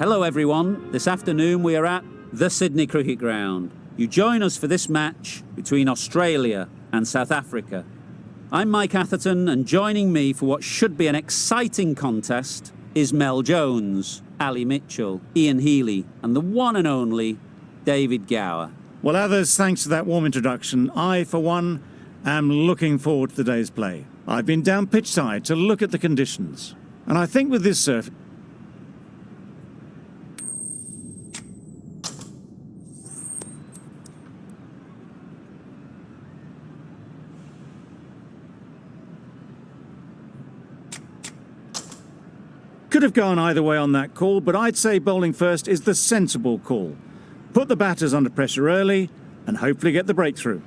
Hello everyone, this afternoon we are at the Sydney Cricket Ground. You join us for this match between Australia and South Africa. I'm Mike Atherton, and joining me for what should be an exciting contest is Mel Jones, Ali Mitchell, Ian Healy and the one and only David Gower. Well, others, thanks to that warm introduction, I, for one, am looking forward to the day's play. I've been down pitch side to look at the conditions, and I think with this surf, could have gone either way on that call, but I'd say bowling first is the sensible call. Put the batters under pressure early and hopefully get the breakthrough.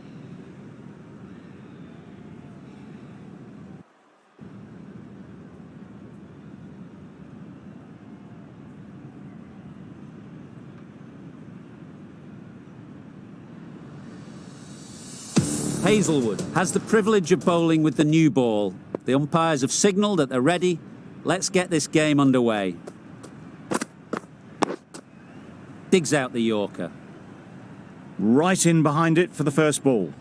Hazelwood has the privilege of bowling with the new ball. The umpires have signalled that they're ready. Let's get this game underway. Digs out the Yorker. Right in behind it for the first ball.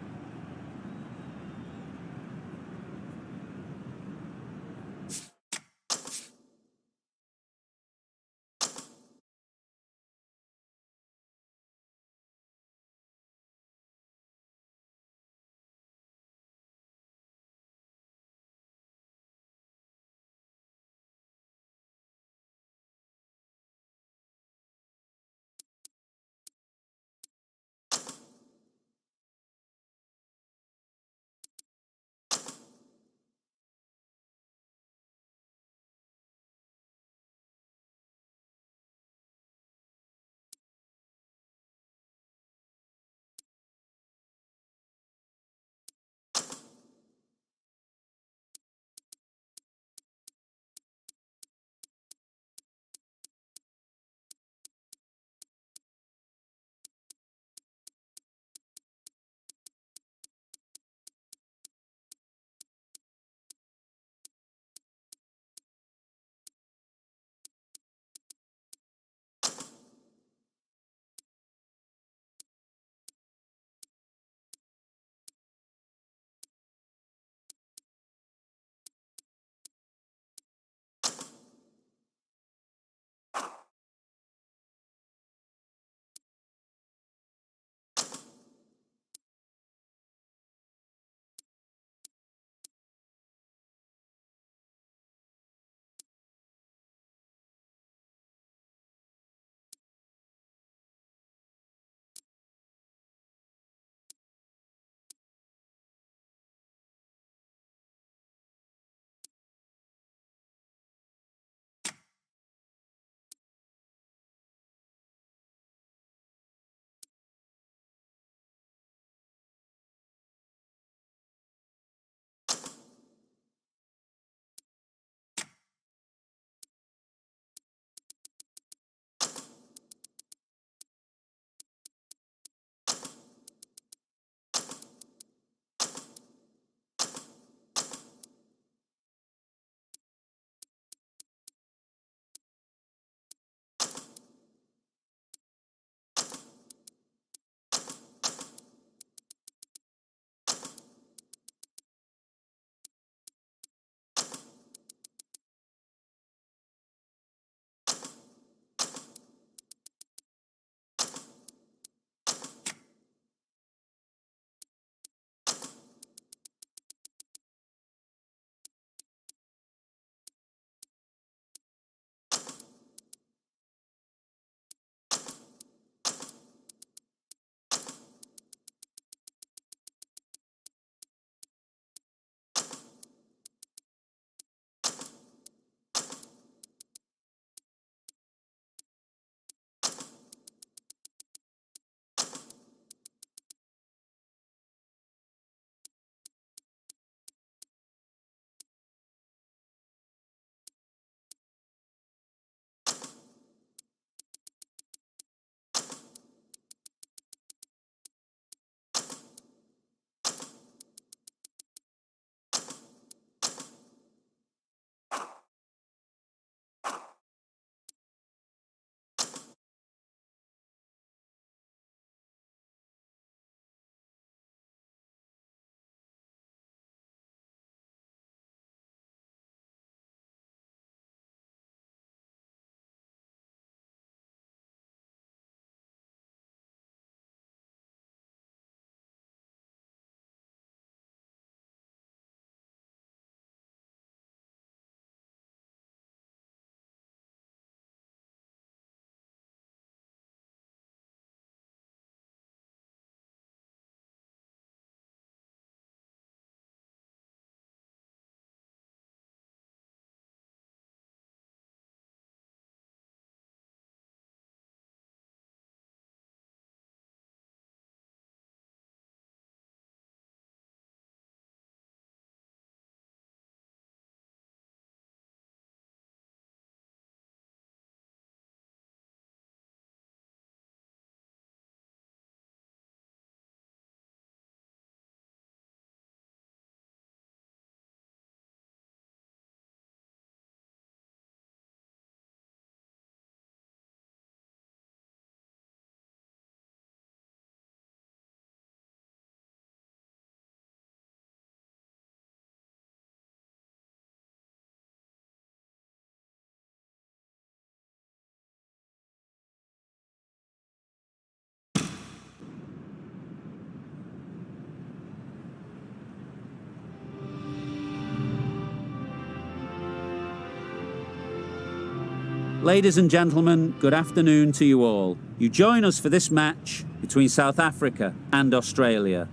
Ladies and gentlemen, good afternoon to you all. You join us for this match between South Africa and Australia.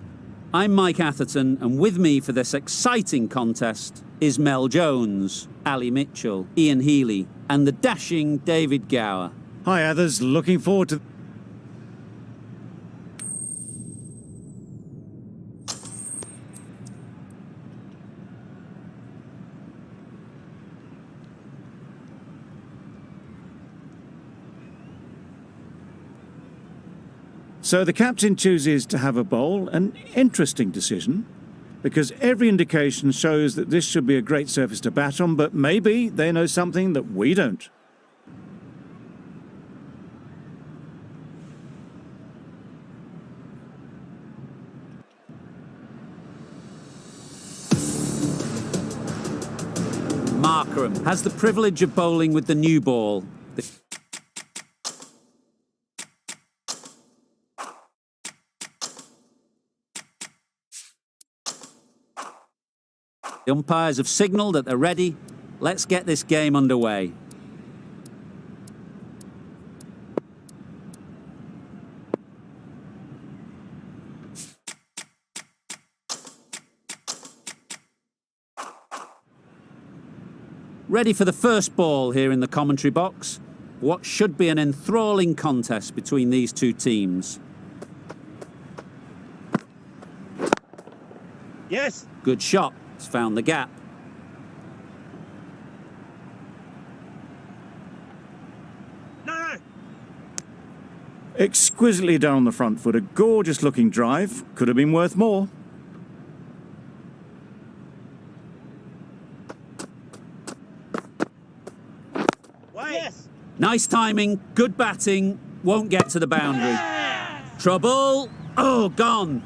I'm Mike Atherton, and with me for this exciting contest is Mel Jones, Ali Mitchell, Ian Healy, and the dashing David Gower. Hi, others. Looking forward to... So the captain chooses to have a bowl, an interesting decision, because every indication shows that this should be a great surface to bat on, but maybe they know something that we don't. Markram has the privilege of bowling with the new ball. The umpires have signalled that they're ready. Let's get this game underway. Ready for the first ball here in the commentary box. What should be an enthralling contest between these two teams. Yes. Good shot. It's found the gap. No. Exquisitely done on the front foot. A gorgeous looking drive. Could have been worth more. Wait. Yes. Nice timing. Good batting. Won't get to the boundary. Trouble. Oh, gone.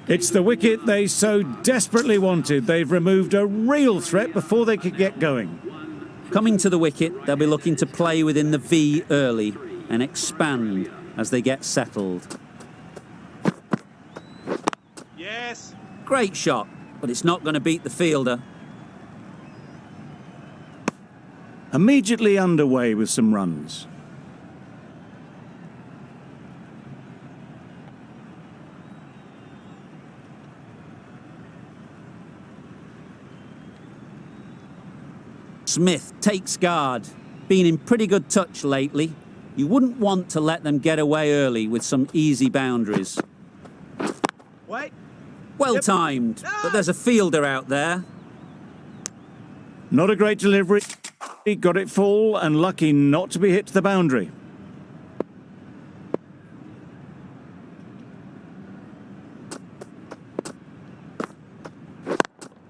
It's the wicket they so desperately wanted. They've removed a real threat before they could get going. Coming to the wicket, they'll be looking to play within the V early and expand as they get settled. Yes. Great shot, but it's not going to beat the fielder. Immediately underway with some runs. Smith takes guard. Been in pretty good touch lately. You wouldn't want to let them get away early with some easy boundaries. Wait. Well timed, but there's a fielder out there. Not a great delivery. He got it full and lucky not to be hit to the boundary.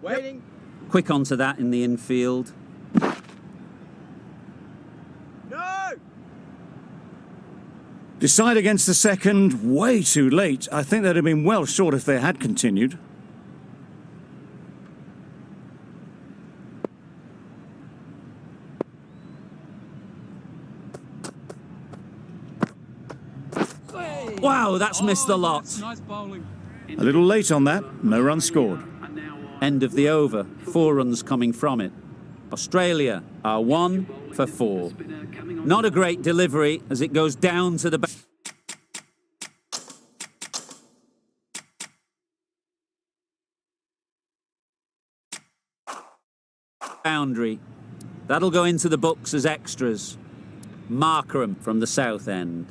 Waiting. Quick onto that in the infield. No. Decide against the second, way too late. I think they'd have been well short if they had continued. Wow, that's missed the lot. Nice bowling. A little late on that, no run scored. End of the over, 4 runs coming from it. Australia are 1 for 4. Not a great delivery as it goes down to the boundary. That'll go into the books as extras. Markram from the south end.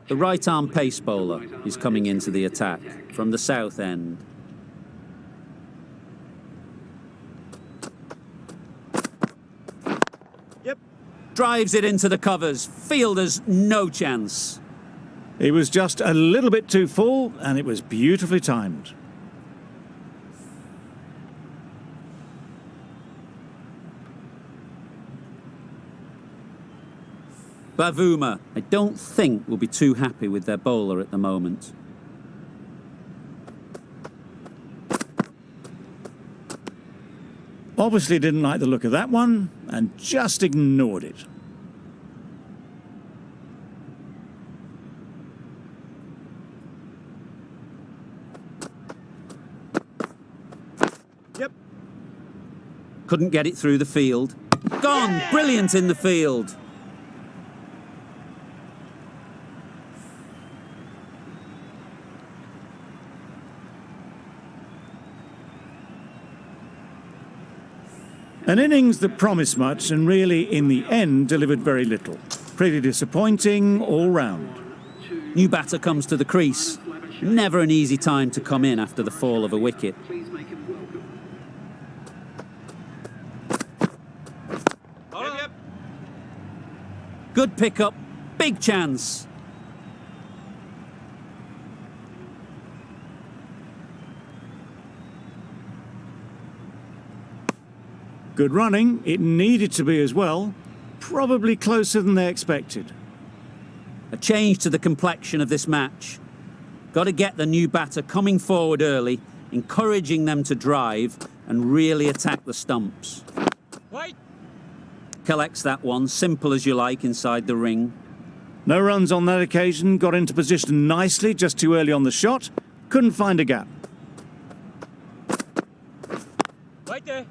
The right-arm pace bowler is coming into the attack from the south end. Yep. Drives it into the covers. Fielders, no chance. He was just a little bit too full, and it was beautifully timed. Bavuma, I don't think will be too happy with their bowler at the moment. Obviously didn't like the look of that one and just ignored it. Yep. Couldn't get it through the field. Gone! Yeah! Brilliant in the field. An innings that promised much and really, in the end, delivered very little. Pretty disappointing all round. New batter comes to the crease. Never an easy time to come in after the fall of a wicket. Yep. Good pickup. Big chance. Good running. It needed to be as well. Probably closer than they expected. A change to the complexion of this match. Got to get the new batter coming forward early, encouraging them to drive and really attack the stumps. Wait. Collects that one, simple as you like, inside the ring. No runs on that occasion. Got into position nicely, just too early on the shot. Couldn't find a gap. Right there.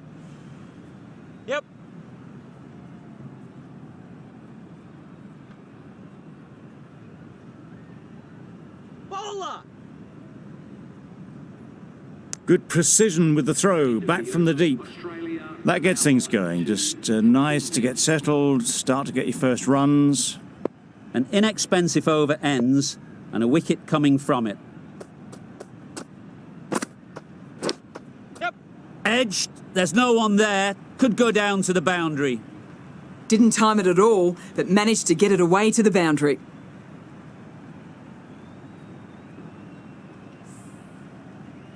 Yep. Bowler. Good precision with the throw, back from the deep. That gets things going. Just nice to get settled, start to get your first runs. An inexpensive over ends and a wicket coming from it. Yep. Edged. There's no one there. Could go down to the boundary. Didn't time it at all, but managed to get it away to the boundary.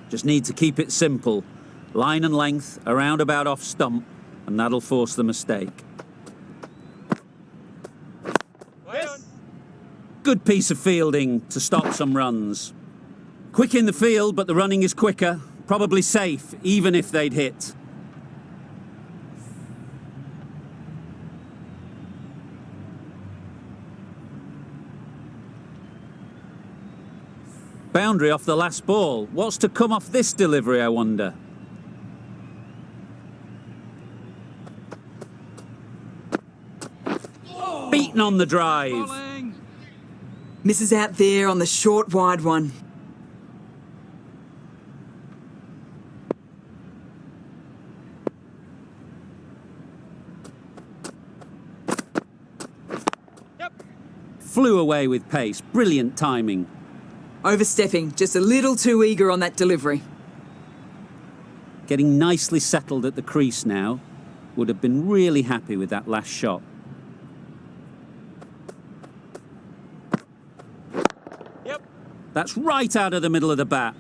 Just need to keep it simple. Line and length, a roundabout off stump, and that'll force the mistake. Yes. Good piece of fielding to stop some runs. Quick in the field, but the running is quicker. Probably safe, even if they'd hit. Boundary off the last ball. What's to come off this delivery, I wonder? Beaten on the drive. Misses out there on the short, wide one. Yep. Flew away with pace. Brilliant timing. Overstepping, just a little too eager on that delivery. Getting nicely settled at the crease now. Would have been really happy with that last shot. Yep. That's right out of the middle of the bat.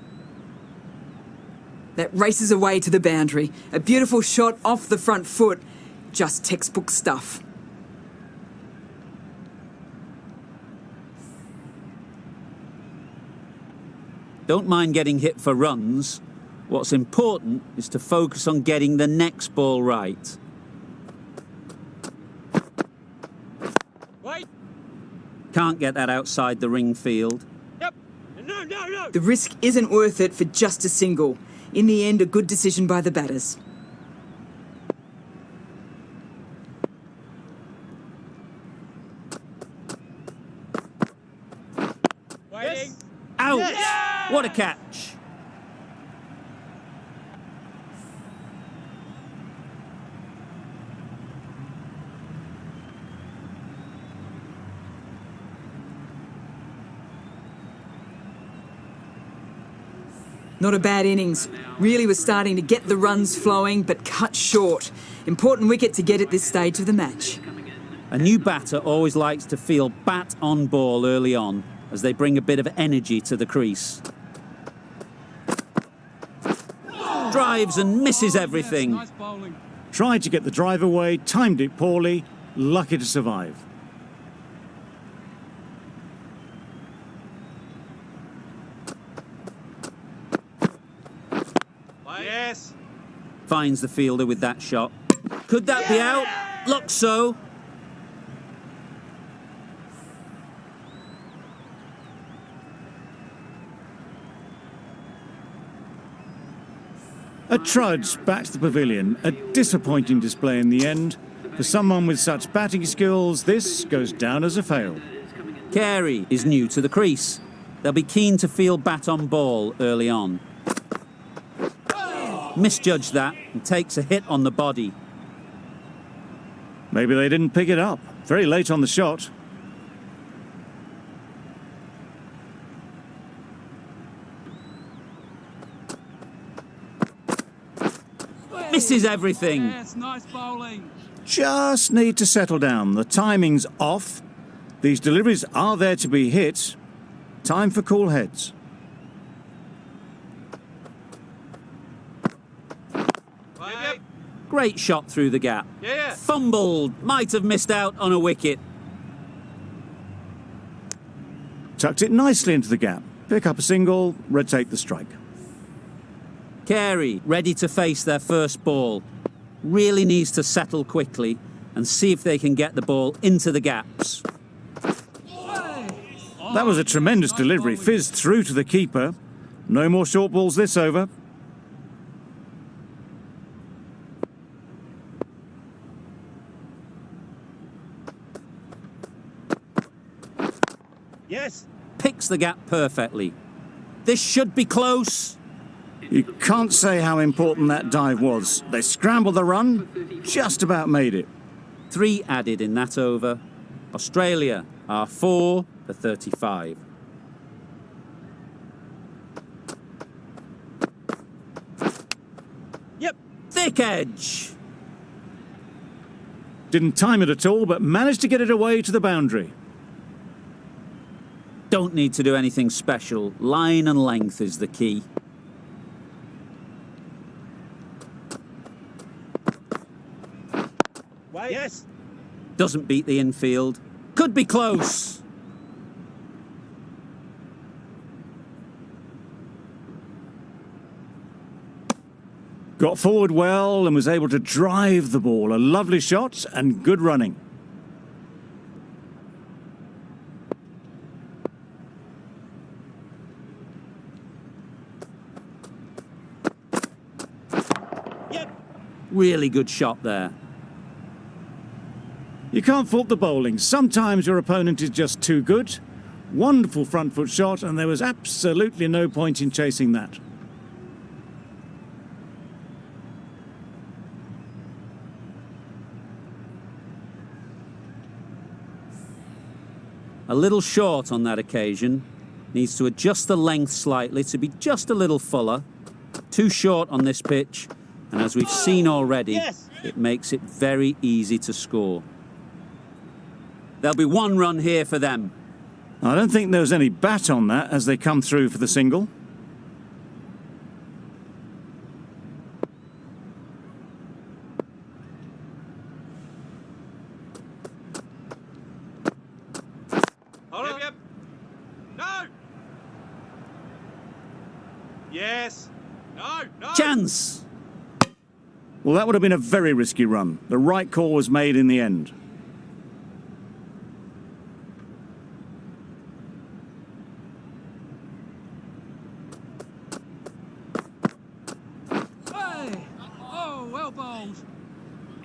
That races away to the boundary. A beautiful shot off the front foot. Just textbook stuff. Don't mind getting hit for runs. What's important is to focus on getting the next ball right. Wait. Can't get that outside the ring field. Yep. No. The risk isn't worth it for just a single. In the end, a good decision by the batters. Waiting. Out! Yes! What a catch! Not a bad innings. Really was starting to get the runs flowing, but cut short. Important wicket to get at this stage of the match. A new batter always likes to feel bat on ball early on, as they bring a bit of energy to the crease. Drives and misses everything. Nice bowling. Tried to get the drive away, timed it poorly, lucky to survive. Yes. finds the fielder with that shot. Could that be out? Looks so. A trudge back to the pavilion. A disappointing display in the end. For someone with such batting skills, this goes down as a fail. Carey is new to the crease. They'll be keen to field bat on ball early on. Misjudged that and takes a hit on the body. Maybe they didn't pick it up. Very late on the shot. Misses everything. Yes, nice bowling. Just need to settle down. The timing's off. These deliveries are there to be hit. Time for cool heads. Yep. Great shot through the gap. Yeah. Fumbled. Might have missed out on a wicket. Tucked it nicely into the gap. Pick up a single, rotate the strike. Carey ready to face their first ball. Really needs to settle quickly and see if they can get the ball into the gaps. That was a tremendous delivery. Fizzed through to the keeper. No more short balls this over. Yes. Picks the gap perfectly. This should be close. You can't say how important that dive was. They scrambled the run, just about made it. 3 added in that over. Australia are 4 for 35. Yep. Thick edge. Didn't time it at all, but managed to get it away to the boundary. Don't need to do anything special. Line and length is the key. Wait. Yes. Doesn't beat the infield. Could be close. Got forward well and was able to drive the ball. A lovely shot and good running. Yep. Really good shot there. You can't fault the bowling. Sometimes your opponent is just too good. Wonderful front foot shot, and there was absolutely no point in chasing that. A little short on that occasion. Needs to adjust the length slightly to be just a little fuller. Too short on this pitch, and as we've seen already, Yes. it makes it very easy to score. There'll be 1 run here for them. I don't think there was any bat on that as they come through for the single. Hold on. Yep. No. Yes. No. No. Chance! Well, that would have been a very risky run. The right call was made in the end. Oh, well bowled.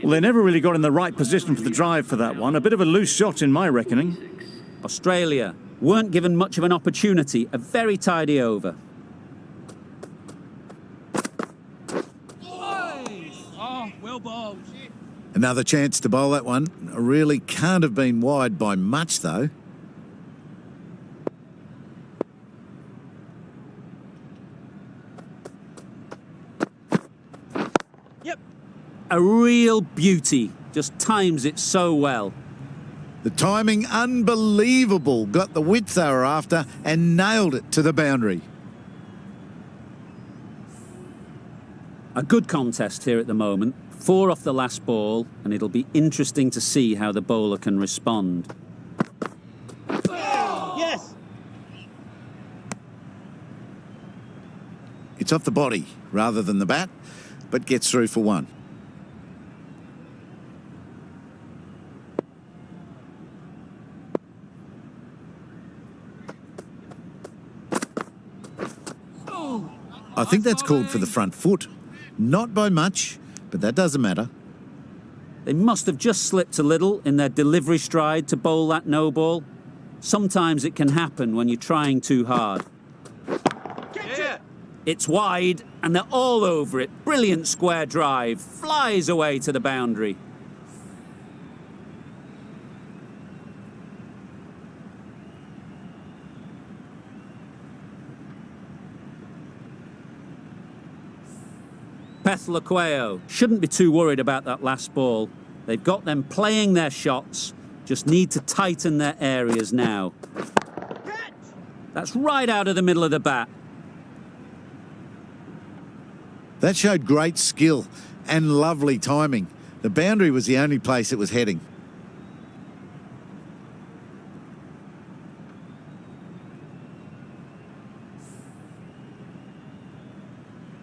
Well, they never really got in the right position for the drive for that one. A bit of a loose shot in my reckoning. Australia weren't given much of an opportunity. A very tidy over. Oh, well bowled. Another chance to bowl that one. Really can't have been wide by much, though. Yep. A real beauty. Just times it so well. The timing, unbelievable. Got the width they were after and nailed it to the boundary. A good contest here at the moment. 4 off the last ball, and it'll be interesting to see how the bowler can respond. Yes. It's off the body rather than the bat. but gets through for one. I think that's called for the front foot. Not by much, but that doesn't matter. They must have just slipped a little in their delivery stride to bowl that no ball. Sometimes it can happen when you're trying too hard. Yeah. It's wide, and they're all over it. Brilliant square drive. Flies away to the boundary. Pethlaqueo shouldn't be too worried about that last ball. They've got them playing their shots, just need to tighten their areas now. That's right out of the middle of the bat. That showed great skill and lovely timing. The boundary was the only place it was heading.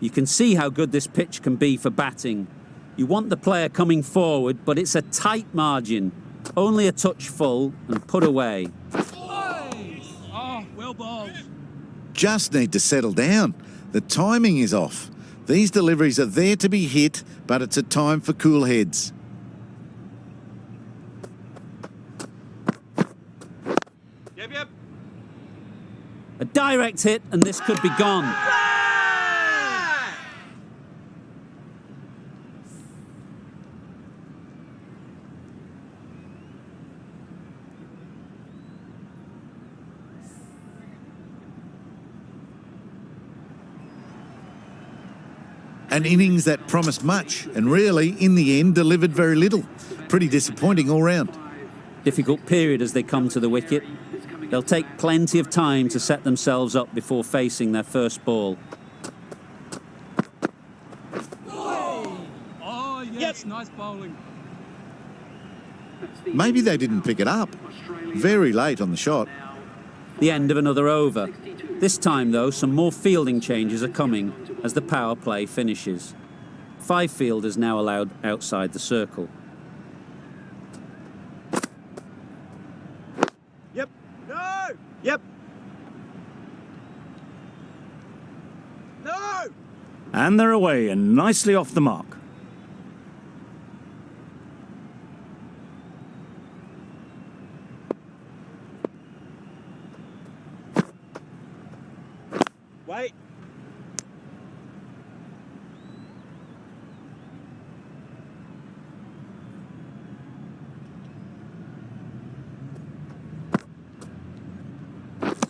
You can see how good this pitch can be for batting. You want the player coming forward, but it's a tight margin. Only a touch full and put away. Oh, well bowled. Just need to settle down. The timing is off. These deliveries are there to be hit, but it's a time for cool heads. Yep. A direct hit, and this could be gone. An innings that promised much and really, in the end, delivered very little. Pretty disappointing all round. Difficult period as they come to the wicket. They'll take plenty of time to set themselves up before facing their first ball. Oh, yes, nice bowling. Maybe they didn't pick it up. Very late on the shot. The end of another over. This time, though, some more fielding changes are coming as the power play finishes. 5 fielders now allowed outside the circle. Yep. No. Yep. No. And they're away and nicely off the mark. Wait.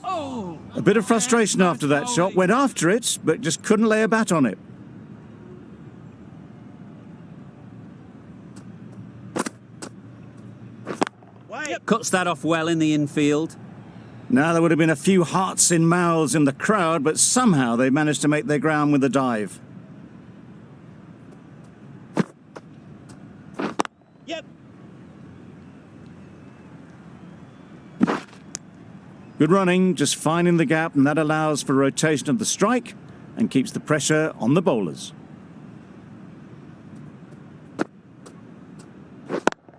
Oh. A bit of frustration after that shot. Went after it, but just couldn't lay a bat on it. Wait. Cuts that off well in the infield. Now there would have been a few hearts in mouths in the crowd, but somehow they managed to make their ground with a dive. Yep. Good running, just finding the gap, and that allows for rotation of the strike and keeps the pressure on the bowlers.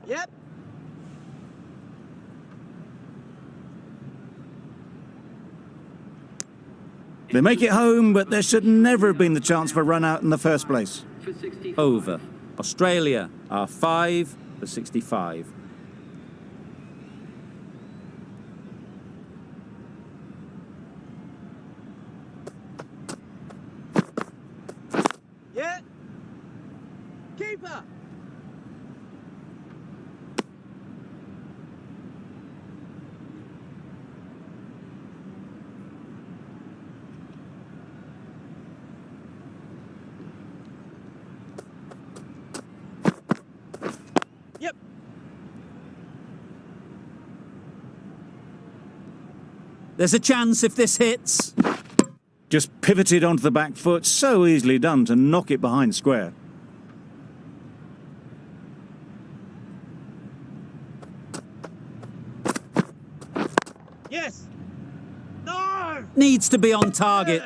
Yep. They make it home, but there should never have been the chance for a run out in the first place. Over. Australia are 5 for 65. Yeah. Keeper. Yep. There's a chance if this hits. Just pivoted onto the back foot, so easily done to knock it behind square. Yes. No. Needs to be on target.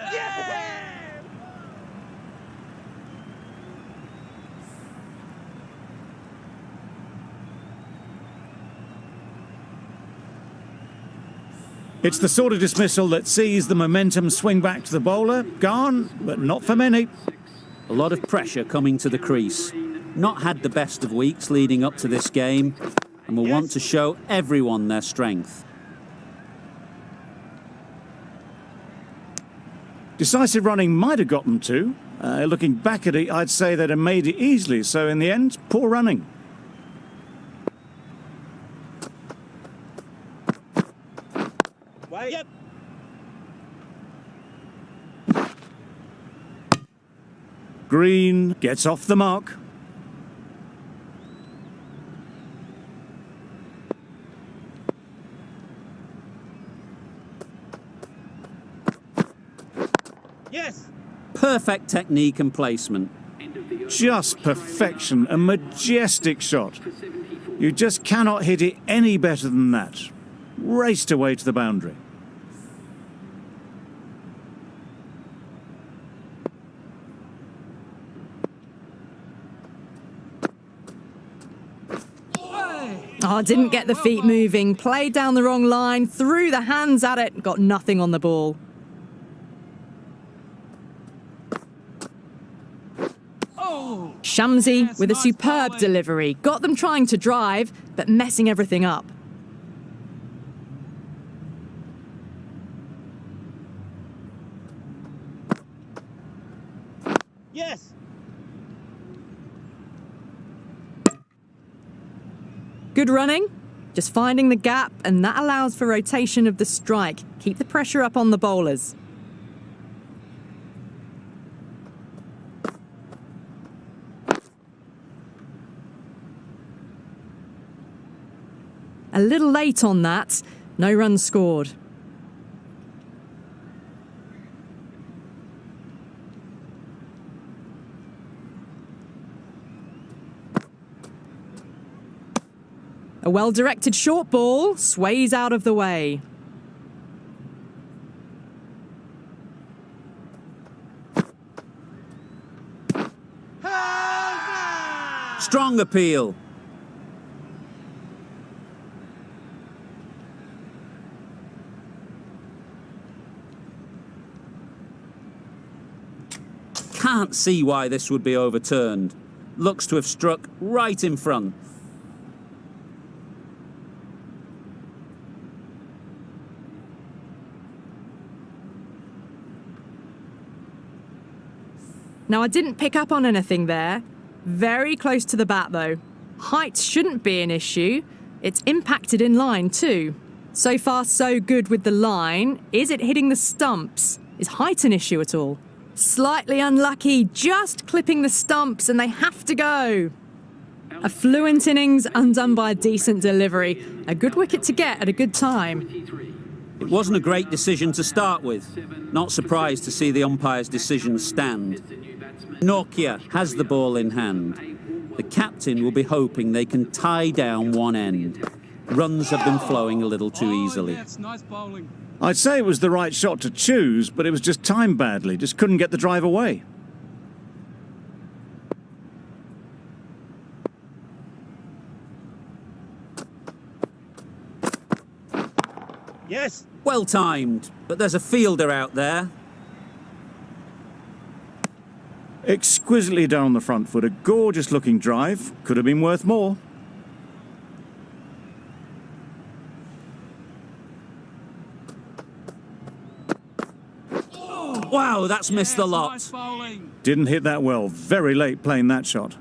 It's the sort of dismissal that sees the momentum swing back to the bowler. Gone, but not for many. A lot of pressure coming to the crease. Not had the best of weeks leading up to this game, and will want to show everyone their strength. Decisive running might have got them to. Looking back at it, I'd say they'd have made it easily. So in the end, poor running. Wait. Yep. Green gets off the mark. Yes. Perfect technique and placement. Just perfection, a majestic shot. You just cannot hit it any better than that. Raced away to the boundary. Oh, didn't get the feet moving, played down the wrong line, threw the hands at it, got nothing on the ball. Shamsi with a superb delivery, got them trying to drive, but messing everything up. Yes. Good running, just finding the gap, and that allows for rotation of the strike. Keep the pressure up on the bowlers. A little late on that, no runs scored. A well-directed short ball sways out of the way. Strong appeal. Can't see why this would be overturned. Looks to have struck right in front. Now, I didn't pick up on anything there. Very close to the bat, though. Height shouldn't be an issue. It's impacted in line, too. So far, so good with the line. Is it hitting the stumps? Is height an issue at all? Slightly unlucky, just clipping the stumps, and they have to go. A fluent innings undone by a decent delivery. A good wicket to get at a good time. It wasn't a great decision to start with. Not surprised to see the umpire's decision stand. Nokia has the ball in hand. The captain will be hoping they can tie down one end. Runs have been flowing a little too easily. Yes, nice bowling. I'd say it was the right shot to choose, but it was just timed badly. Just couldn't get the drive away. Yes. Well timed, but there's a fielder out there. Exquisitely done on the front foot. A gorgeous looking drive. Could have been worth more. Wow, that's missed the lot. Nice bowling. Didn't hit that well. Very late playing that shot.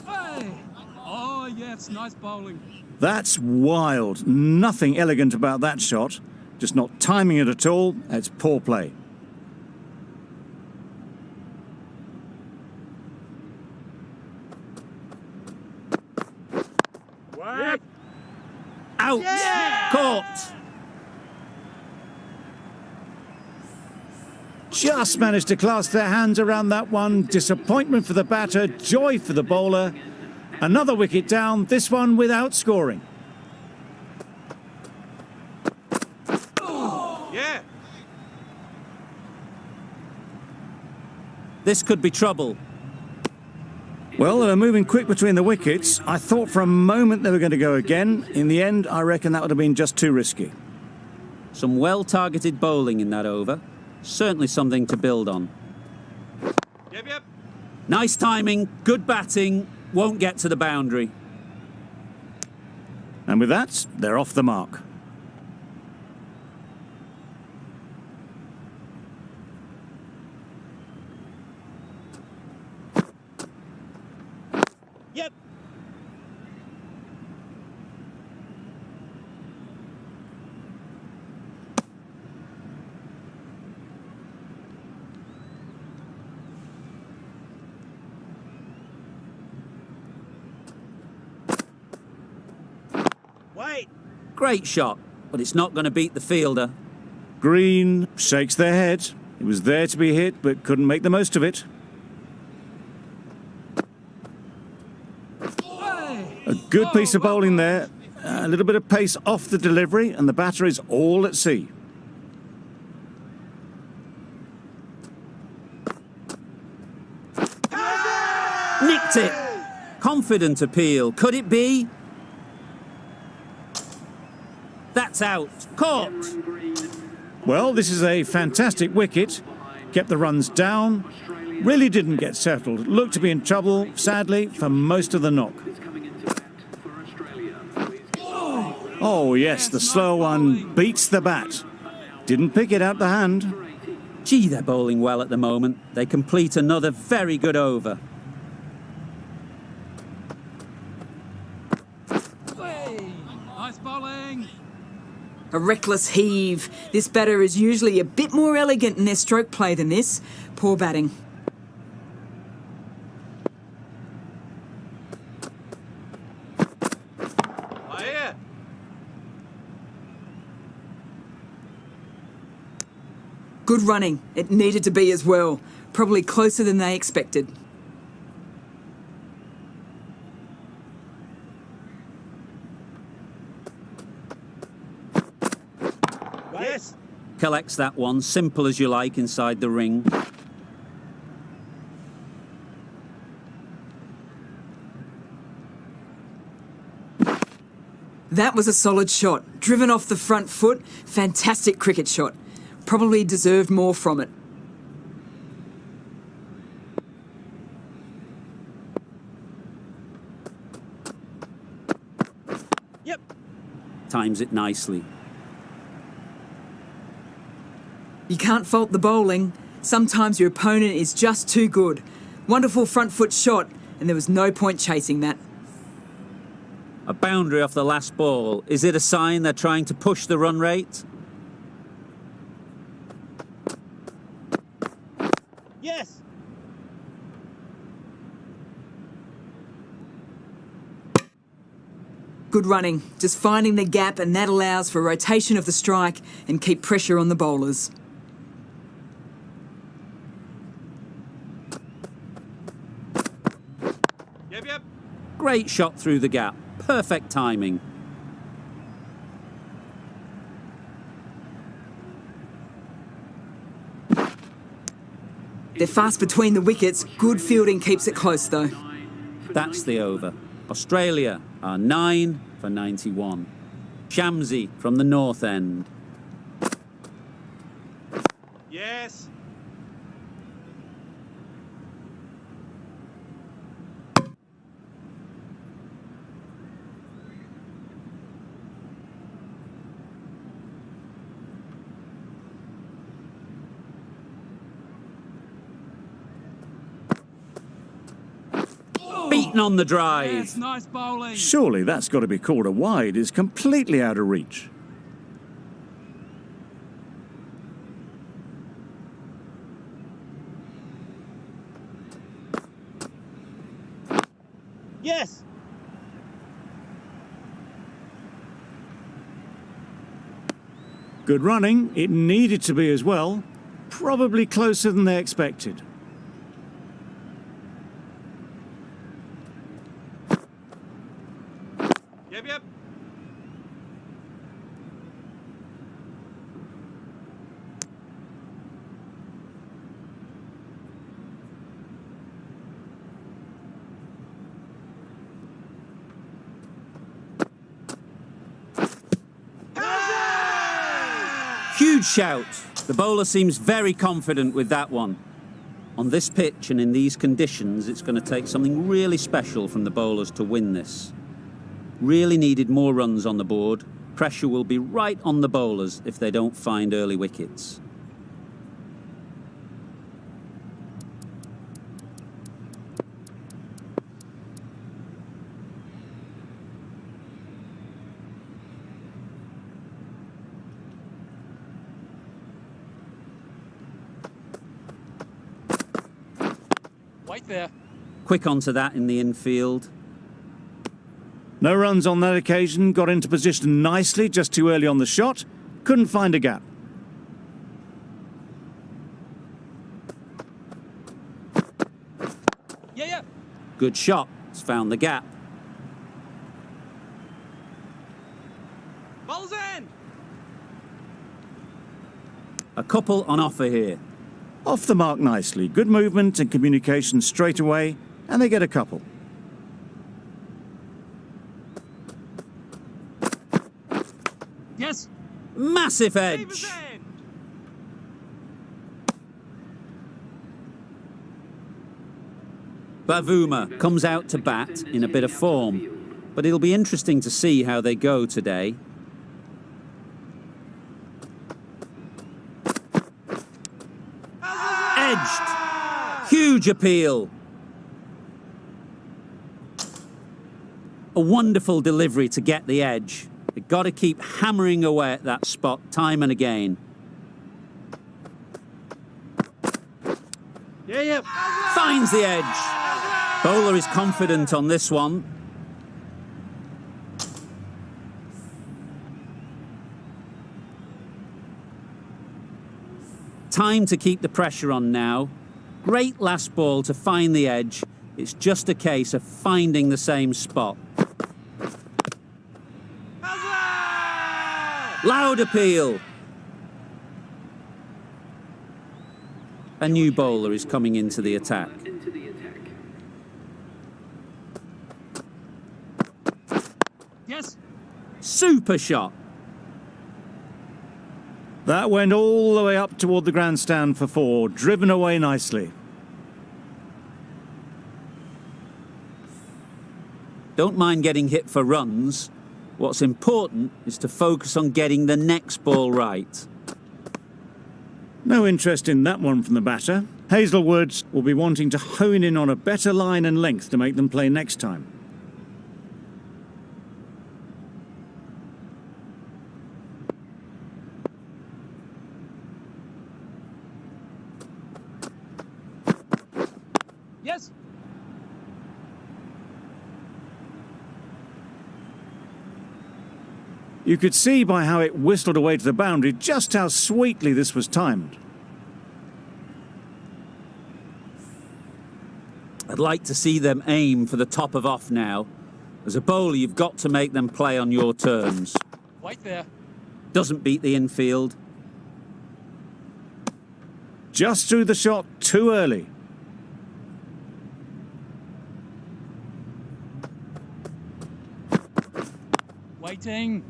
Hey. Oh, yes, nice bowling. That's wild. Nothing elegant about that shot. Just not timing it at all. It's poor play. Yep. Out! Yeah! Caught! Just managed to clasp their hands around that one. Disappointment for the batter, joy for the bowler. Another wicket down, this one without scoring. Yeah. This could be trouble. Well, they were moving quick between the wickets. I thought for a moment they were going to go again. In the end, I reckon that would have been just too risky. Some well-targeted bowling in that over. Certainly something to build on. Yep. Nice timing, good batting, won't get to the boundary. And with that, they're off the mark. Yep. Wait. Great shot, but it's not going to beat the fielder. Green shakes their head. It was there to be hit, but couldn't make the most of it. A good piece of bowling there. A little bit of pace off the delivery, and the batter is all at sea. Nicked it. Confident appeal. Could it be? That's out. Caught. Well, this is a fantastic wicket. Kept the runs down. Really didn't get settled. Looked to be in trouble, sadly, for most of the knock. Oh, yes, the slow one beats the bat. Didn't pick it out the hand. Gee, they're bowling well at the moment. They complete another very good over. Hey, nice bowling. A reckless heave. This batter is usually a bit more elegant in their stroke play than this. Poor batting. Here. Good running. It needed to be as well. Probably closer than they expected. Yes. Collects that one, simple as you like, inside the ring. That was a solid shot. Driven off the front foot. Fantastic cricket shot. Probably deserved more from it. Yep. Times it nicely. You can't fault the bowling. Sometimes your opponent is just too good. Wonderful front foot shot, and there was no point chasing that. A boundary off the last ball. Is it a sign they're trying to push the run rate? Yes. Good running. Just finding the gap, and that allows for rotation of the strike and keep pressure on the bowlers. Yep. Great shot through the gap. Perfect timing. They're fast between the wickets. Good fielding keeps it close though. That's the over. Australia are 9 for 91. Shamsi from the north end. Yes. Beaten on the drive. Yes, nice bowling. Surely that's got to be called a wide. It's completely out of reach. Yes. Good running. It needed to be as well. Probably closer than they expected. Yep. Huge shout. The bowler seems very confident with that one. On this pitch and in these conditions, it's going to take something really special from the bowlers to win this. Really needed more runs on the board. Pressure will be right on the bowlers if they don't find early wickets. Wait there. Quick onto that in the infield. No runs on that occasion, got into position nicely, just too early on the shot. Couldn't find a gap. Yeah. Good shot. It's found the gap. Ball's in. A couple on offer here. Off the mark nicely. Good movement and communication straight away, and they get a couple. Yes. Massive edge. Davis end. Bavuma comes out to bat in a bit of form, but it'll be interesting to see how they go today. Edged. Huge appeal. A wonderful delivery to get the edge. They've got to keep hammering away at that spot time and again. Yeah. Finds the edge. Bowler is confident on this one. Time to keep the pressure on now. Great last ball to find the edge. It's just a case of finding the same spot. Loud appeal. A new bowler is coming into the attack. Yes. Super shot. That went all the way up toward the grandstand for 4, driven away nicely. Don't mind getting hit for runs. What's important is to focus on getting the next ball right. No interest in that one from the batter. Hazelwood will be wanting to hone in on a better line and length to make them play next time. Yes. You could see by how it whistled away to the boundary just how sweetly this was timed. I'd like to see them aim for the top of off now. As a bowler, you've got to make them play on your terms. Wait there. Doesn't beat the infield. Just threw the shot too early. Waiting.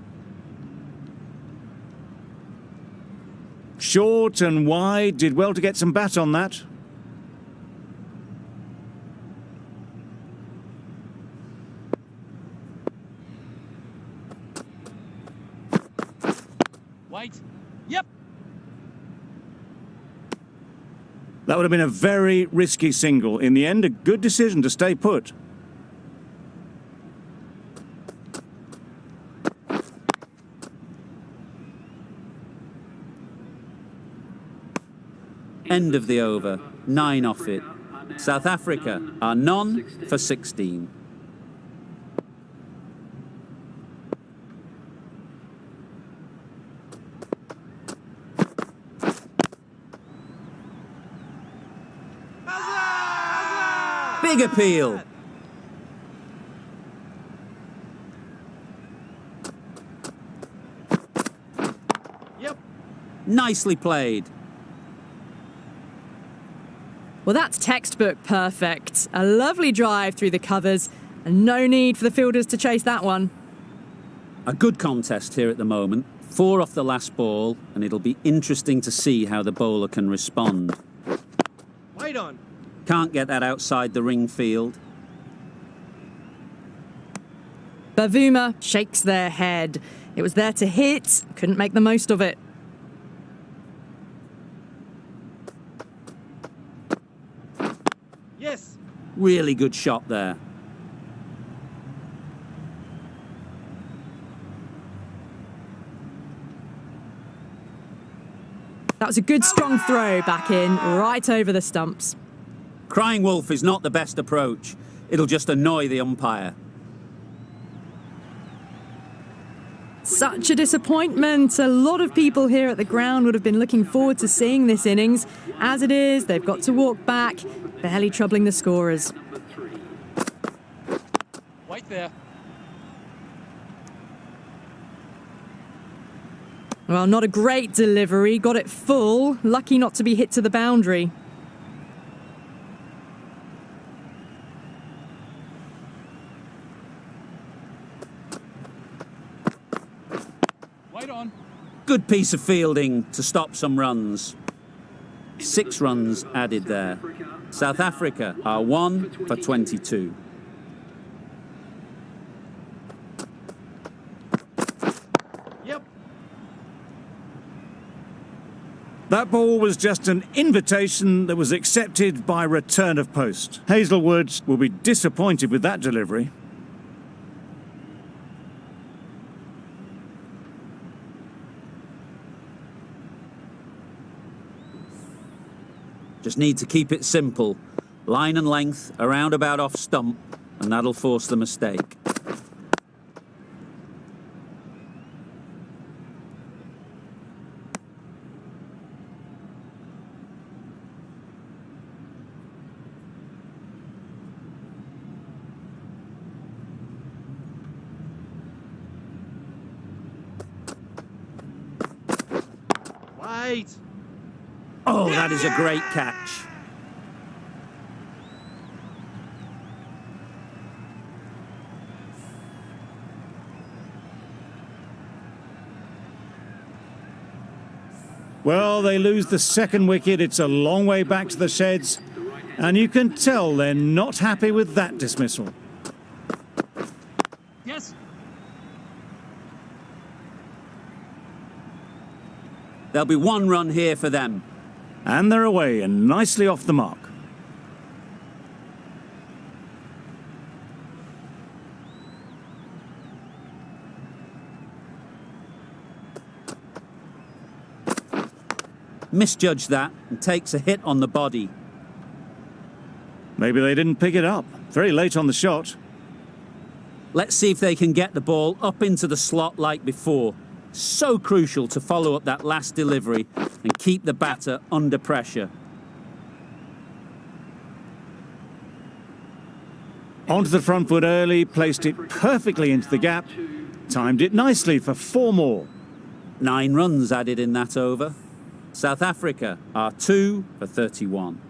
Short and wide, did well to get some bat on that. Wait. Yep. That would have been a very risky single. In the end, a good decision to stay put. End of the over. 9 off it. South Africa are none for 16. Big appeal. Yep. Nicely played. Well, that's textbook perfect. A lovely drive through the covers, and no need for the fielders to chase that one. A good contest here at the moment. 4 off the last ball, and it'll be interesting to see how the bowler can respond. Wait on. Can't get that outside the ring field. Bavuma shakes their head. It was there to hit, couldn't make the most of it. Yes. Really good shot there. That was a good strong throw back in, right over the stumps. Crying wolf is not the best approach. It'll just annoy the umpire. Such a disappointment. A lot of people here at the ground would have been looking forward to seeing this innings. As it is, they've got to walk back, barely troubling the scorers. Wait there. Well, not a great delivery. Got it full. Lucky not to be hit to the boundary. Wait on. Good piece of fielding to stop some runs. 6 runs added there. South Africa are 1 for 22. Yep. That ball was just an invitation that was accepted by return of post. Hazelwood will be disappointed with that delivery. Just need to keep it simple. Line and length, around about off stump, and that'll force the mistake. Wait. Oh, that is a great catch. Well, they lose the second wicket. It's a long way back to the sheds. And you can tell they're not happy with that dismissal. Yes. There'll be 1 run here for them. And they're away and nicely off the mark. Misjudged that and takes a hit on the body. Maybe they didn't pick it up. Very late on the shot. Let's see if they can get the ball up into the slot like before. So crucial to follow up that last delivery and keep the batter under pressure. Onto the front foot early, placed it perfectly into the gap. Timed it nicely for 4 more. 9 runs added in that over. South Africa are 2 for 31.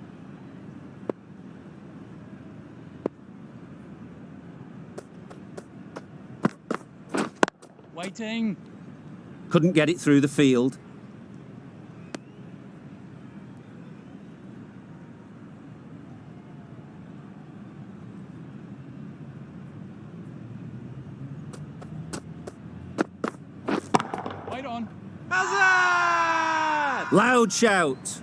Waiting. Couldn't get it through the field. Wait on. Hazard! Loud shout.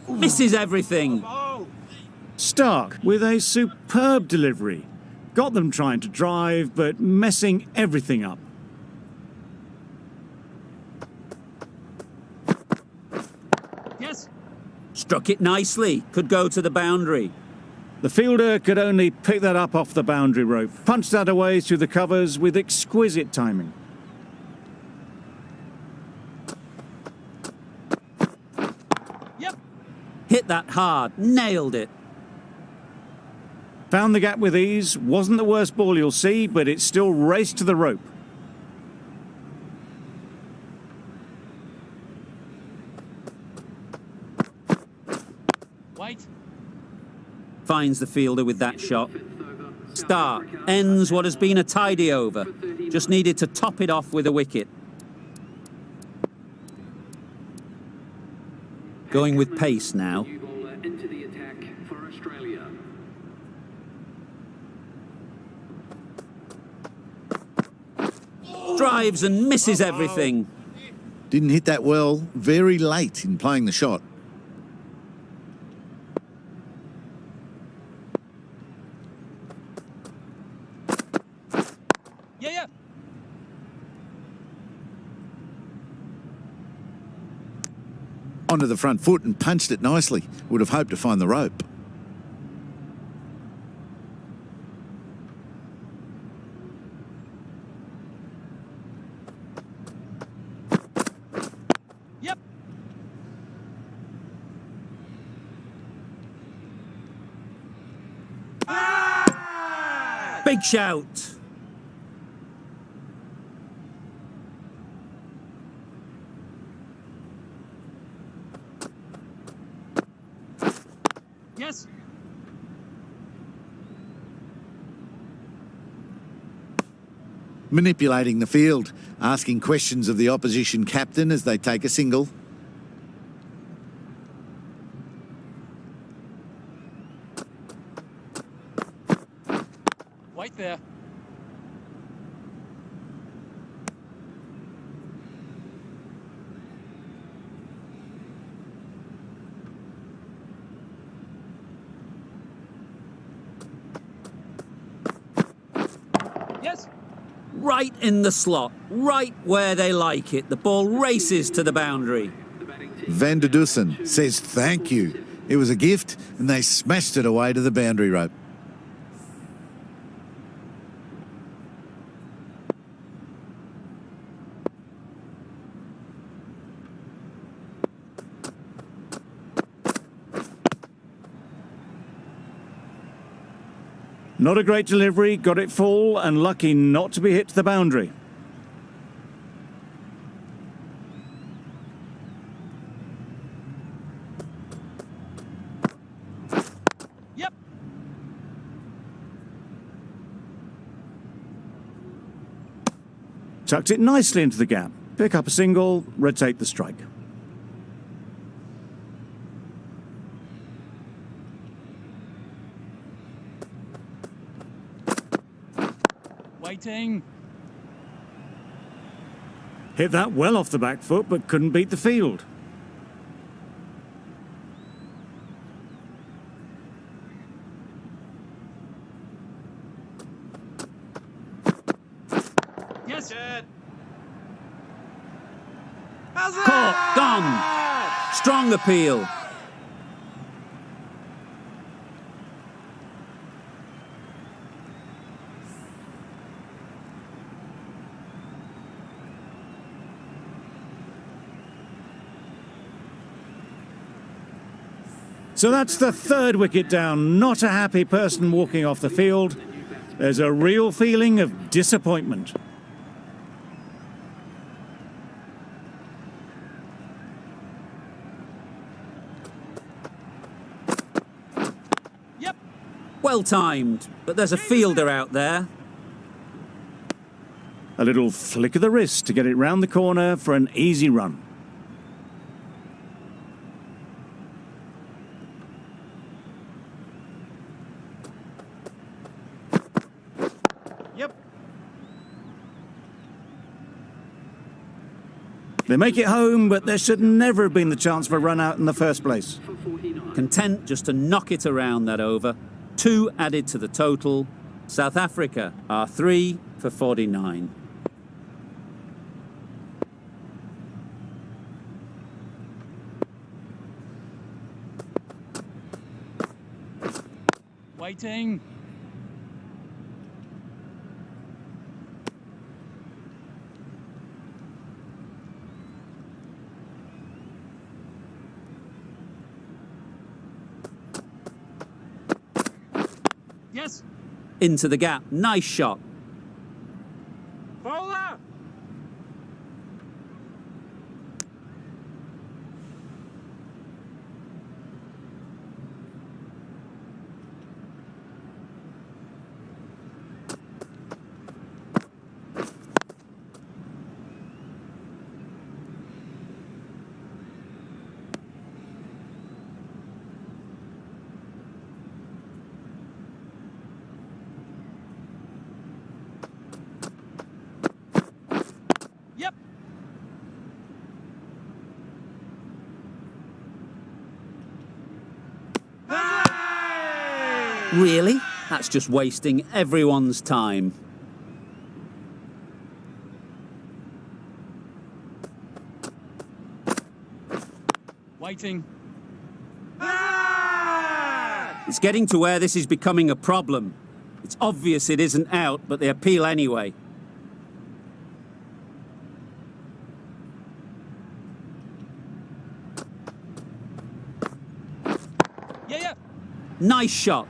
Misses everything. Oh. Stark with a superb delivery. Got them trying to drive, but messing everything up. Yes. Struck it nicely. Could go to the boundary. The fielder could only pick that up off the boundary rope. Punched that away through the covers with exquisite timing. Yep. Hit that hard. Nailed it. Found the gap with ease. Wasn't the worst ball you'll see, but it still raced to the rope. Wait. Finds the fielder with that shot. Stark ends what has been a tidy over. Just needed to top it off with a wicket. Going with pace now. Into the attack for Australia. Drives and misses everything. Didn't hit that well, very late in playing the shot. Yeah. Onto the front foot and punched it nicely. Would have hoped to find the rope. Yep. Big shout. Yes. Manipulating the field, asking questions of the opposition captain as they take a single. Wait there. Yes. Right in the slot, right where they like it. The ball races to the boundary. Van der Dussen says thank you. It was a gift and they smashed it away to the boundary rope. Not a great delivery, got it full and lucky not to be hit to the boundary. Yep. Tucked it nicely into the gap. Pick up a single, rotate the strike. Waiting. Hit that well off the back foot, but couldn't beat the field. Yes. Caught, gone. Strong appeal. So that's the third wicket down. Not a happy person walking off the field. There's a real feeling of disappointment. Yep. Well timed, but there's a fielder out there. A little flick of the wrist to get it round the corner for an easy run. Yep. They make it home, but there should never have been the chance for a run out in the first place. Content just to knock it around that over. 2 added to the total. South Africa are 3 for 49. Waiting. Yes. Into the gap. Nice shot. Bowler. Really? That's just wasting everyone's time. Waiting. It's getting to where this is becoming a problem. It's obvious it isn't out, but they appeal anyway. Yeah. Nice shot.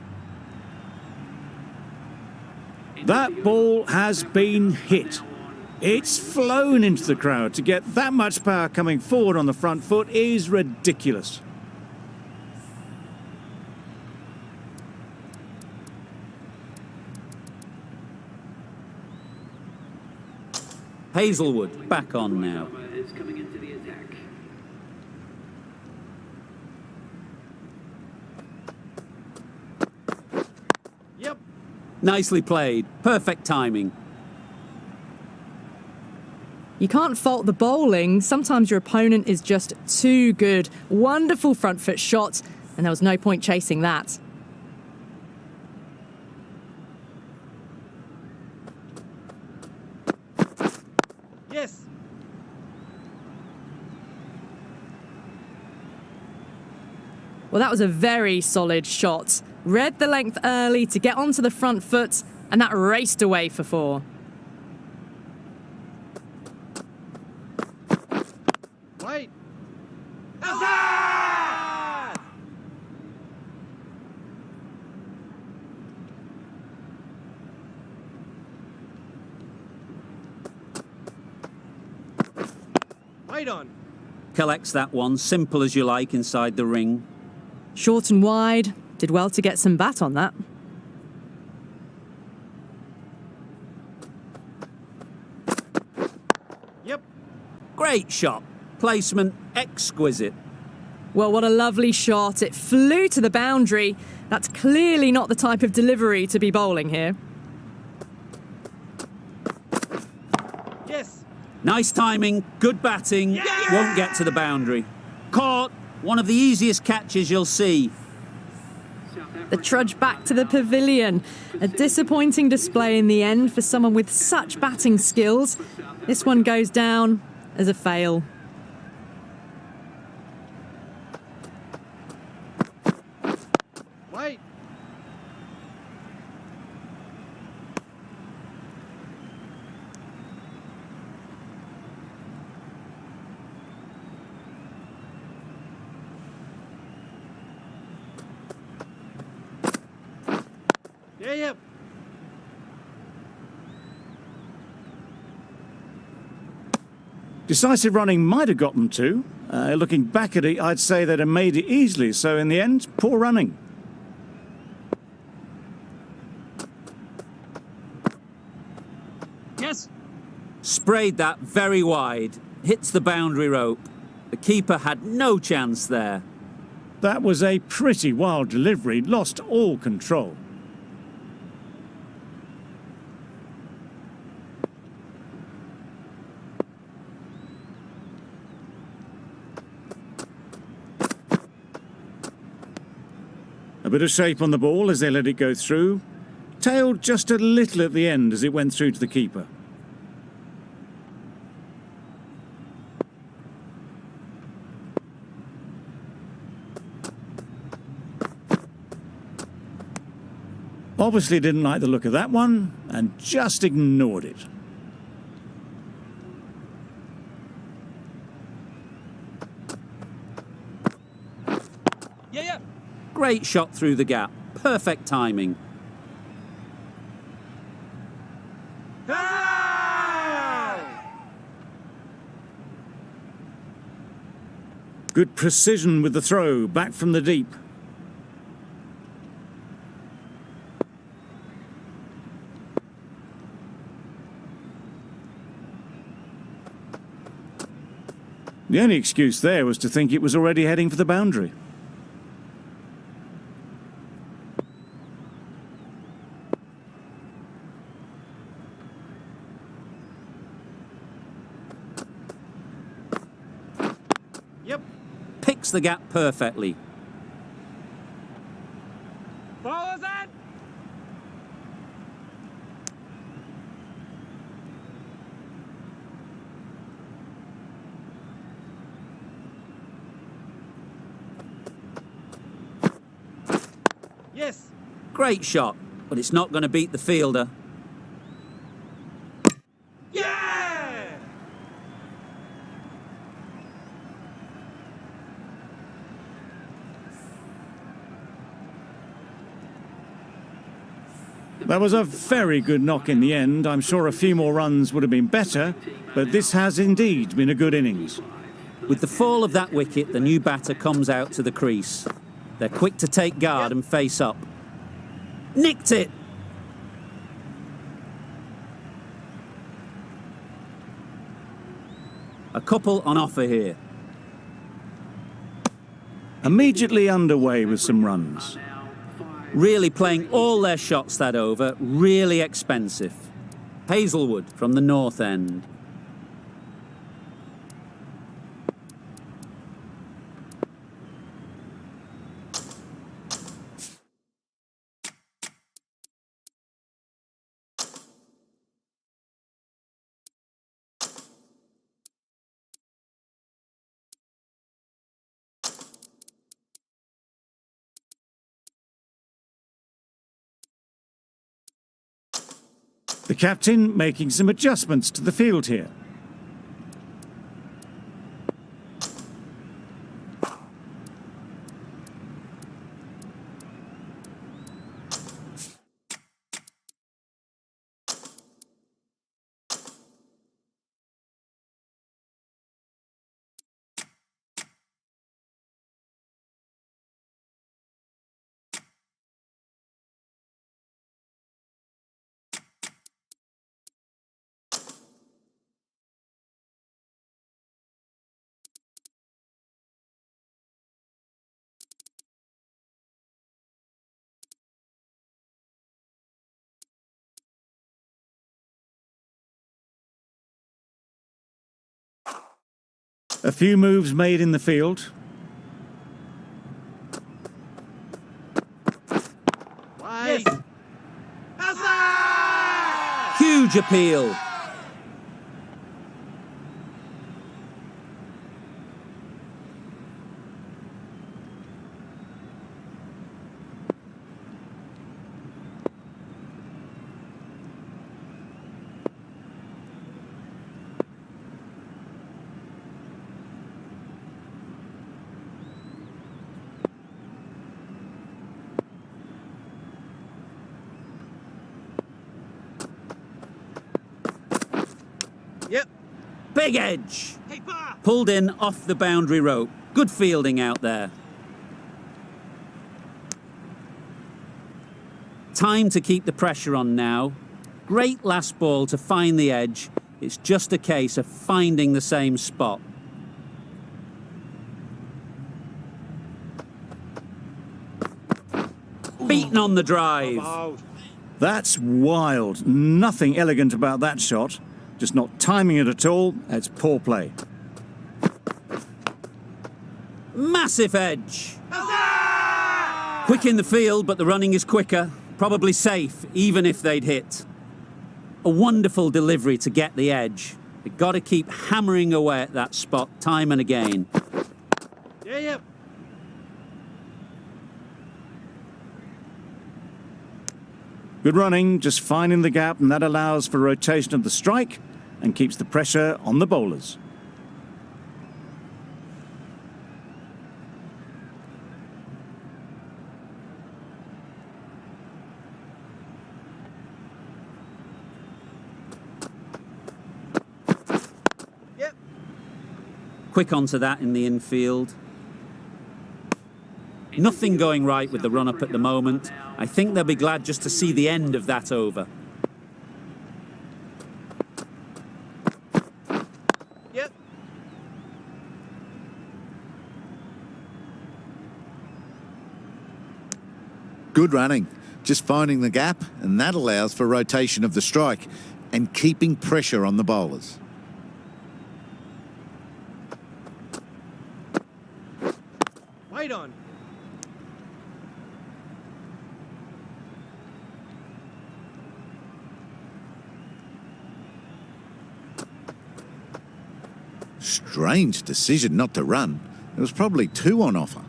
That ball has been hit. It's flown into the crowd. To get that much power coming forward on the front foot is ridiculous. Hazelwood back on now. Is coming into the attack. Yep. Nicely played. Perfect timing. You can't fault the bowling. Sometimes your opponent is just too good. Wonderful front foot shot, and there was no point chasing that. Yes. Well, that was a very solid shot. Read the length early to get onto the front foot, and that raced away for 4. Wait. Wait on. Collects that one, simple as you like, inside the ring. Short and wide. Did well to get some bat on that. Yep. Great shot. Placement exquisite. Well, what a lovely shot. It flew to the boundary. That's clearly not the type of delivery to be bowling here. Yes. Nice timing, good batting, won't get to the boundary. Caught, one of the easiest catches you'll see. The trudge back to the pavilion. A disappointing display in the end for someone with such batting skills. This one goes down as a fail. Wait. Yep. Decisive running might have got them to. Looking back at it, I'd say they'd have made it easily. So in the end, poor running. Yes. Sprayed that very wide. Hits the boundary rope. The keeper had no chance there. That was a pretty wild delivery. Lost all control. A bit of shape on the ball as they let it go through. Tailed just a little at the end as it went through to the keeper. Obviously didn't like the look of that one and just ignored it. Yeah. Great shot through the gap. Perfect timing. Good precision with the throw, back from the deep. The only excuse there was to think it was already heading for the boundary. Yep. Picks the gap perfectly. Follows that. Yes. Great shot, but it's not going to beat the fielder. Yeah! That was a very good knock in the end. I'm sure a few more runs would have been better, but this has indeed been a good innings. With the fall of that wicket, the new batter comes out to the crease. They're quick to take guard and face up. Nicked it! A couple on offer here. Immediately underway with some runs. Really playing all their shots that over, really expensive. Hazelwood from the north end. The captain making some adjustments to the field here. A few moves made in the field. Wide. Yes. Huzzah! Huge appeal. Yep. Big edge. Hey, bar! Pulled in off the boundary rope. Good fielding out there. Time to keep the pressure on now. Great last ball to find the edge. It's just a case of finding the same spot. Beaten on the drive. Out. That's wild. Nothing elegant about that shot. Just not timing it at all. It's poor play. Massive edge. Quick in the field, but the running is quicker. Probably safe, even if they'd hit. A wonderful delivery to get the edge. They've got to keep hammering away at that spot time and again. Yeah, yeah. Good running, just finding the gap, and that allows for rotation of the strike and keeps the pressure on the bowlers. Yep. Quick onto that in the infield. Nothing going right with the run-up at the moment. I think they'll be glad just to see the end of that over. Yep. Good running. Just finding the gap, and that allows for rotation of the strike and keeping pressure on the bowlers. Wide on. Strange decision not to run. There was probably two on offer.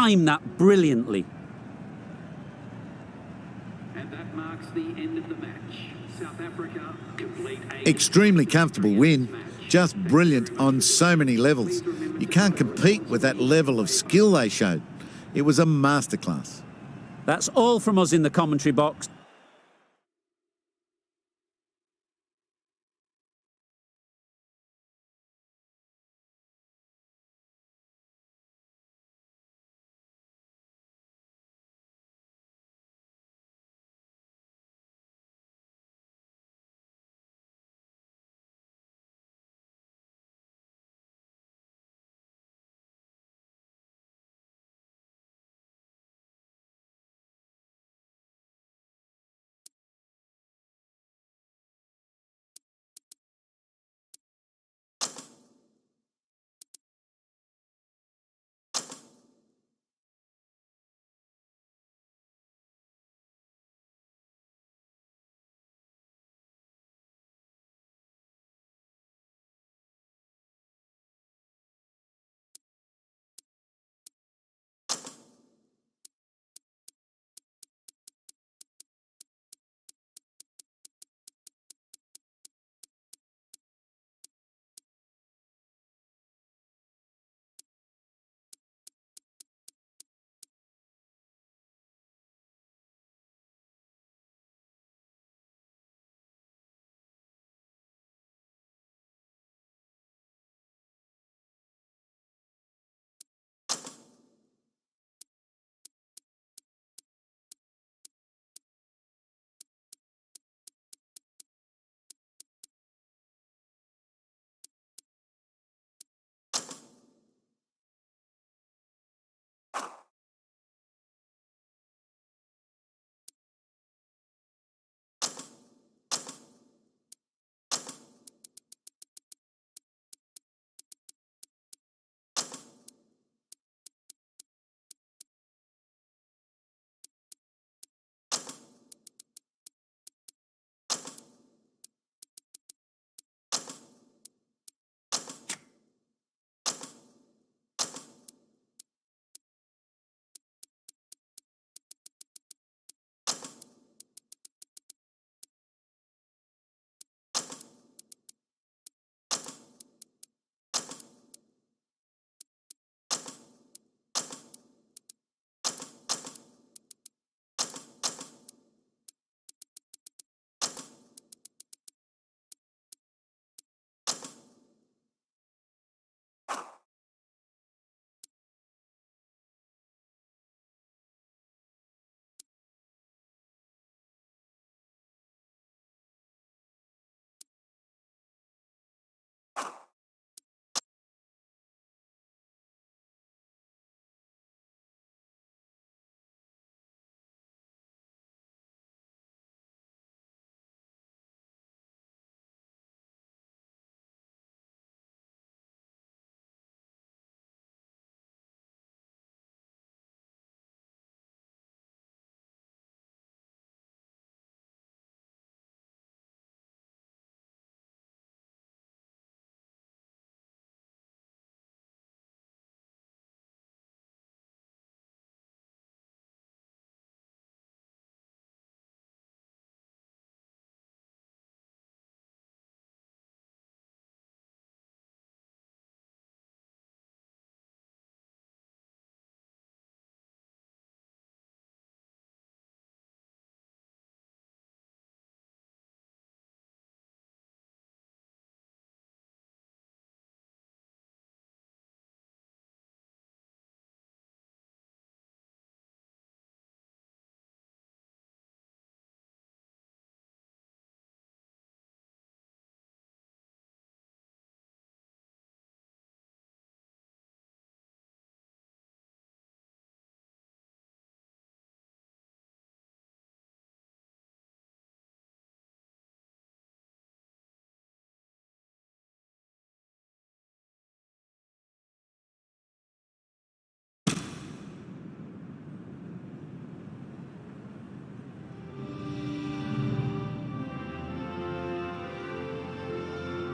timed that brilliantly. And that marks the end of the match. South Africa complete a Extremely comfortable win. Just brilliant on so many levels. You can't compete with that level of skill they showed. It was a masterclass. That's all from us in the commentary box.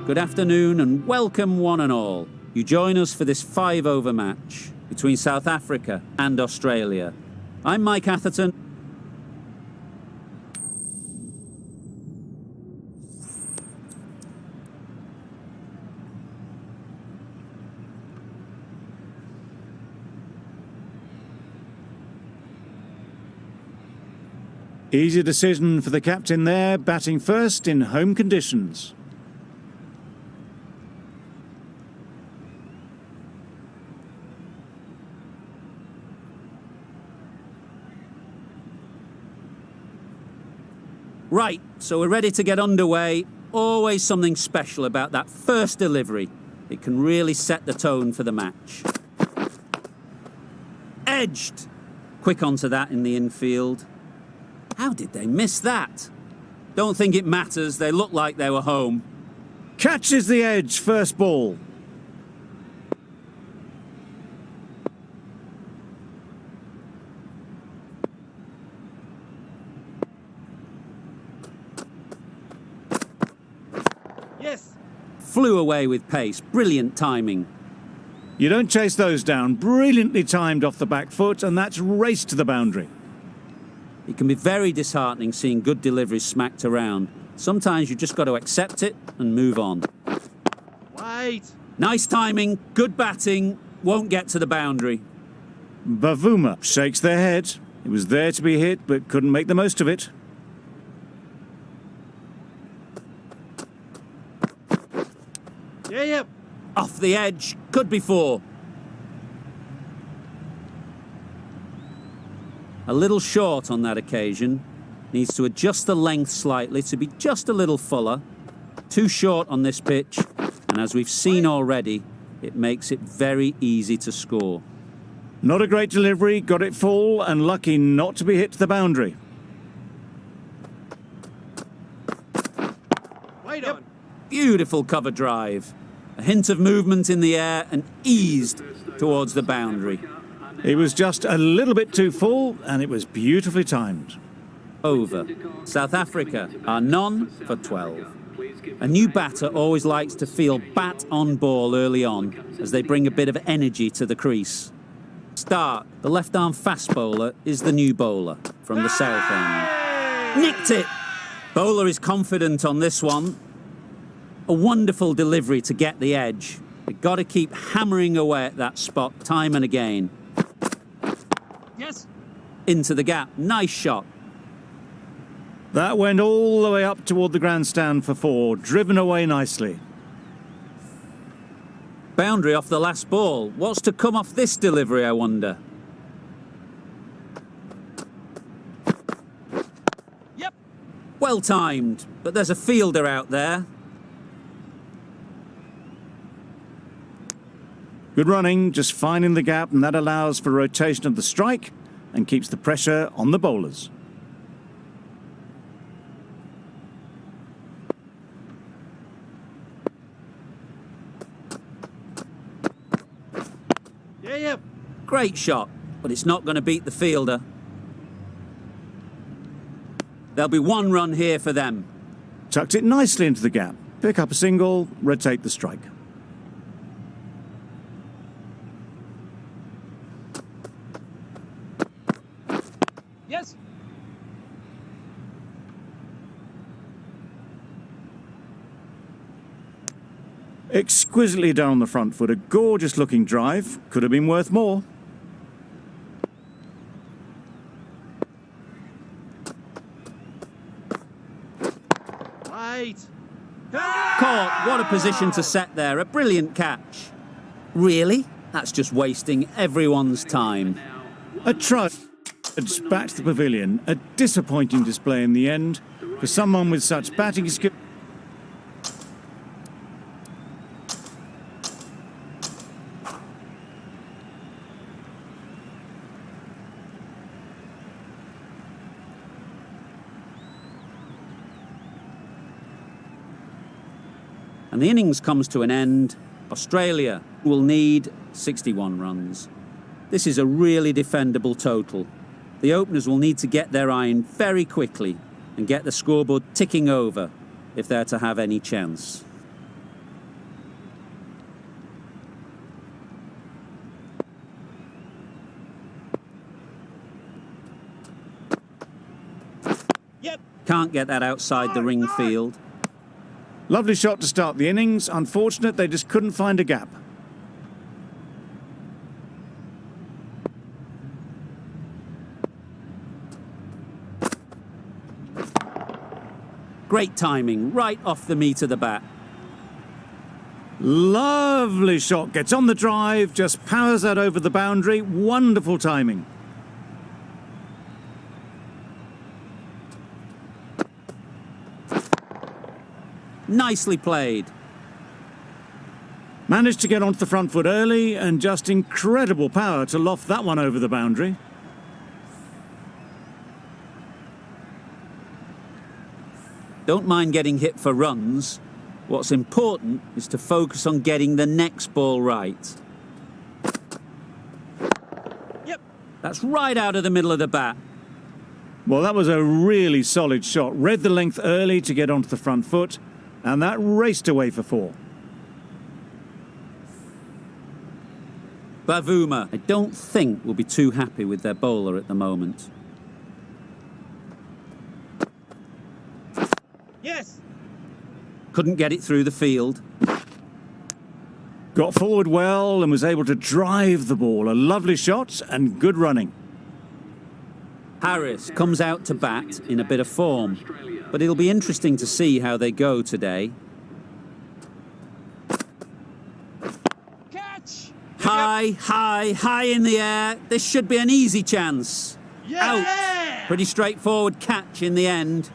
Good afternoon and welcome one and all. You join us for this 5-over match between South Africa and Australia. I'm Mike Atherton. Easy decision for the captain there, batting first in home conditions. Right, so we're ready to get underway. Always something special about that first delivery. It can really set the tone for the match. Edged! Quick onto that in the infield. How did they miss that? Don't think it matters, they look like they were home. Catches the edge, first ball. Yes. Flew away with pace, brilliant timing. You don't chase those down. Brilliantly timed off the back foot, and that's raced to the boundary. It can be very disheartening seeing good deliveries smacked around. Sometimes you've just got to accept it and move on. Wait. Nice timing, good batting, won't get to the boundary. Bavuma shakes their head. It was there to be hit, but couldn't make the most of it. Yeah. Off the edge, could be 4. A little short on that occasion. Needs to adjust the length slightly to be just a little fuller. Too short on this pitch, and as we've seen already, it makes it very easy to score. Not a great delivery, got it full, and lucky not to be hit to the boundary. Wait on. Beautiful cover drive. A hint of movement in the air and eased towards the boundary. It was just a little bit too full, and it was beautifully timed. Over. South Africa are none for 12. A new batter always likes to feel bat on ball early on as they bring a bit of energy to the crease. Stark, the left-arm fast bowler, is the new bowler from the south end. Nicked it! Bowler is confident on this one. A wonderful delivery to get the edge. You've got to keep hammering away at that spot time and again. Yes. Into the gap. Nice shot. That went all the way up toward the grandstand for 4, driven away nicely. Boundary off the last ball. What's to come off this delivery, I wonder? Yep. Well timed, but there's a fielder out there. Good running, just finding the gap, and that allows for rotation of the strike and keeps the pressure on the bowlers. Yeah. Great shot, but it's not going to beat the fielder. There'll be 1 run here for them. Tucked it nicely into the gap. Pick up a single, rotate the strike. Yes. Exquisitely down the front foot, a gorgeous looking drive. Could have been worth more. Wait. Caught. What a position to set there. A brilliant catch. Really? That's just wasting everyone's time. A try back to the pavilion. A disappointing display in the end for someone with such batting skill. And the innings comes to an end. Australia will need 61 runs. This is a really defendable total. The openers will need to get their iron very quickly and get the scoreboard ticking over if they're to have any chance. Can't get that outside the ring field. Lovely shot to start the innings. Unfortunate they just couldn't find a gap. Great timing, right off the meat of the bat. Lovely shot. Gets on the drive, just powers that over the boundary. Wonderful timing. Nicely played. Managed to get onto the front foot early and just incredible power to loft that one over the boundary. Don't mind getting hit for runs. What's important is to focus on getting the next ball right. Yep. That's right out of the middle of the bat. Well, that was a really solid shot. Read the length early to get onto the front foot, and that raced away for 4. Bavuma, I don't think will be too happy with their bowler at the moment. Yes. Couldn't get it through the field. Got forward well and was able to drive the ball. A lovely shot and good running. Harris comes out to bat in a bit of form, but it'll be interesting to see how they go today. Catch. High, high, high in the air. This should be an easy chance. Yeah. Out. Pretty straightforward catch in the end.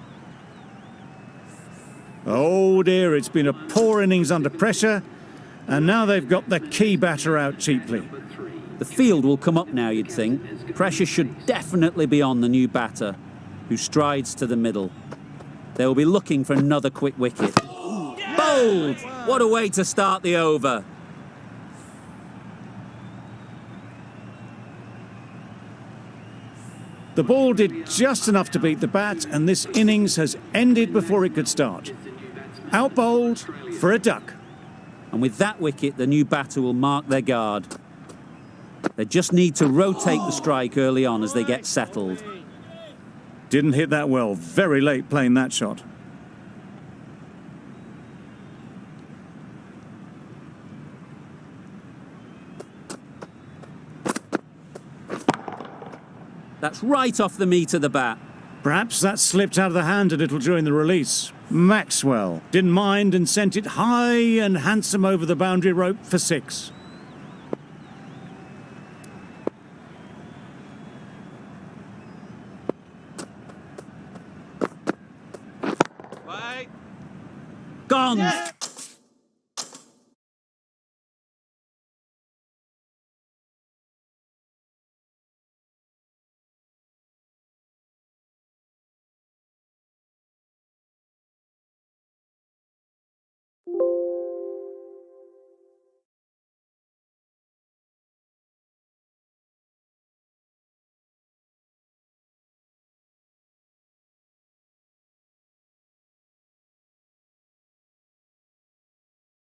Oh dear, it's been a poor innings under pressure, and now they've got the key batter out cheaply. The field will come up now, you'd think. Pressure should definitely be on the new batter, who strides to the middle. They will be looking for another quick wicket. Bowled! What a way to start the over. The ball did just enough to beat the bat, and this innings has ended before it could start. Out bowled for a duck. And with that wicket, the new batter will mark their guard. They just need to rotate the strike early on as they get settled. Didn't hit that well. Very late playing that shot. That's right off the meat of the bat. Perhaps that slipped out of the hand a little during the release. Maxwell didn't mind and sent it high and handsome over the boundary rope for 6. Wait. Gone! Yeah.